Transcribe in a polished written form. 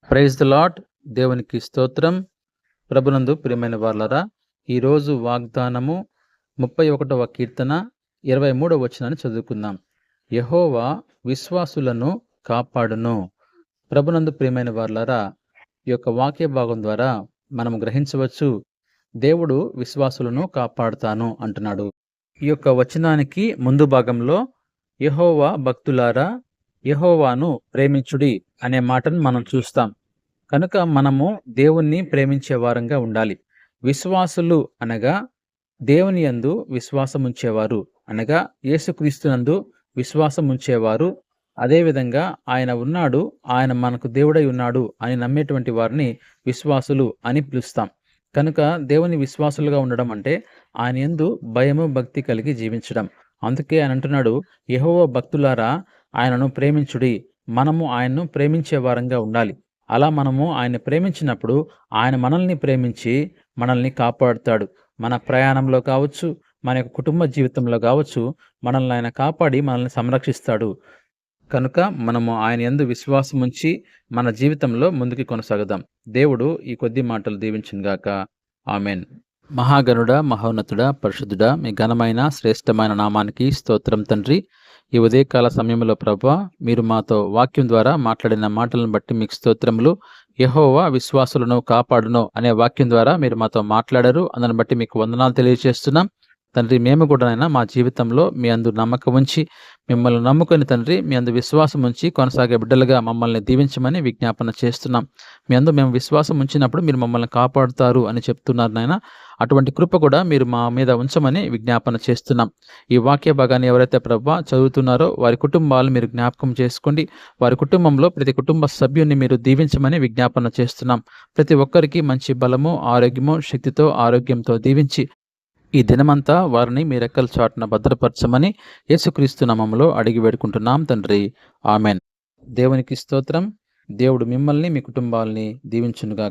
Praise the lord. దేవునికి స్తోత్రం. ప్రభునందు ప్రియమైన వాళ్ళరా, ఈరోజు వాగ్దానము 31వ కీర్తన 23వ వచనాన్ని చదువుకుందాం. యెహోవా విశ్వాసులను కాపాడును. ప్రభునందు ప్రియమైన వాళ్ళరా, ఈ యొక్క వాక్య భాగం ద్వారా మనం గ్రహించవచ్చు, దేవుడు విశ్వాసులను కాపాడుతాను అంటున్నాడు. ఈ యొక్క వచనానికి ముందు భాగంలో యెహోవా భక్తులారా యెహోవాను ప్రేమించుడి అనే మాటను మనం చూస్తాం. కనుక మనము దేవుణ్ణి ప్రేమించే వారంగా ఉండాలి. విశ్వాసులు అనగా దేవుని యందు విశ్వాసం ఉంచేవారు, అనగా యేసుక్రీస్తునందు విశ్వాసం ఉంచేవారు. అదేవిధంగా ఆయన ఉన్నాడు, ఆయన మనకు దేవుడై ఉన్నాడు అని నమ్మేటువంటి వారిని విశ్వాసులు అని పిలుస్తాం. కనుక దేవుని విశ్వాసులుగా ఉండడం అంటే ఆయన యందు భయము భక్తి కలిగి జీవించడం. అందుకే ఆయన అంటున్నాడు, యెహోవా భక్తులారా ఆయనను ప్రేమించుడి. మనము ఆయన్ను ప్రేమించే వారంగా ఉండాలి. అలా మనము ఆయన్ని ప్రేమించినప్పుడు ఆయన మనల్ని ప్రేమించి మనల్ని కాపాడుతాడు. మన ప్రయాణంలో కావచ్చు, మన యొక్క కుటుంబ జీవితంలో కావచ్చు, మనల్ని ఆయన కాపాడి మనల్ని సంరక్షిస్తాడు. కనుక మనము ఆయన యందు విశ్వాసం ఉంచి మన జీవితంలో ముందుకు కొనసాగుదాం. దేవుడు ఈ కొద్ది మాటలు దీవించునుగాక. ఆమెన్. మహాగణుడా, మహోన్నతుడా, పరిశుద్ధుడా, మీ ఘనమైన శ్రేష్టమైన నామానికి స్తోత్రం తండ్రి. ఈ ఉదయకాల సమయంలో ప్రభువా, మీరు మాతో వాక్యం ద్వారా మాట్లాడిన మాటలను బట్టి మీకు స్తోత్రములు. యెహోవా విశ్వాసులను కాపాడును అనే వాక్యం ద్వారా మీరు మాతో మాట్లాడారు. అందుని బట్టి మీకు వందనాలు తెలియజేస్తున్నాం తండ్రి. మేము కూడా మా జీవితంలో మీ అందు నమ్మకం ఉంచి మిమ్మల్ని నమ్ముకొని తండ్రి, మీ అందు విశ్వాసం ఉంచి కొనసాగే బిడ్డలుగా మమ్మల్ని దీవించమని విజ్ఞాపన చేస్తున్నాం. మీ అందు మేము విశ్వాసం ఉంచినప్పుడు మీరు మమ్మల్ని కాపాడుతారు అని చెప్తున్నారు నాయన. అటువంటి కృప కూడా మీరు మా మీద ఉంచమని విజ్ఞాపన చేస్తున్నాం. ఈ వాక్య భాగాన్ని ఎవరైతే ప్రభువా చదువుతున్నారో వారి కుటుంబాలను మీరు జ్ఞాపకం చేసుకోండి. వారి కుటుంబంలో ప్రతి కుటుంబ సభ్యుని మీరు దీవించమని విజ్ఞాపన చేస్తున్నాం. ప్రతి ఒక్కరికి మంచి బలము, ఆరోగ్యము, శక్తితో, ఆరోగ్యంతో దీవించి ఈ దినమంతా వారిని మీ రెక్కల చాటున భద్రపరచమని యేసుక్రీస్తు నామములో అడిగి వేడుకుంటున్నాం తండ్రి. ఆమెన్. దేవునికి స్తోత్రం. దేవుడు మిమ్మల్ని మీ కుటుంబాలని దీవించునుగా.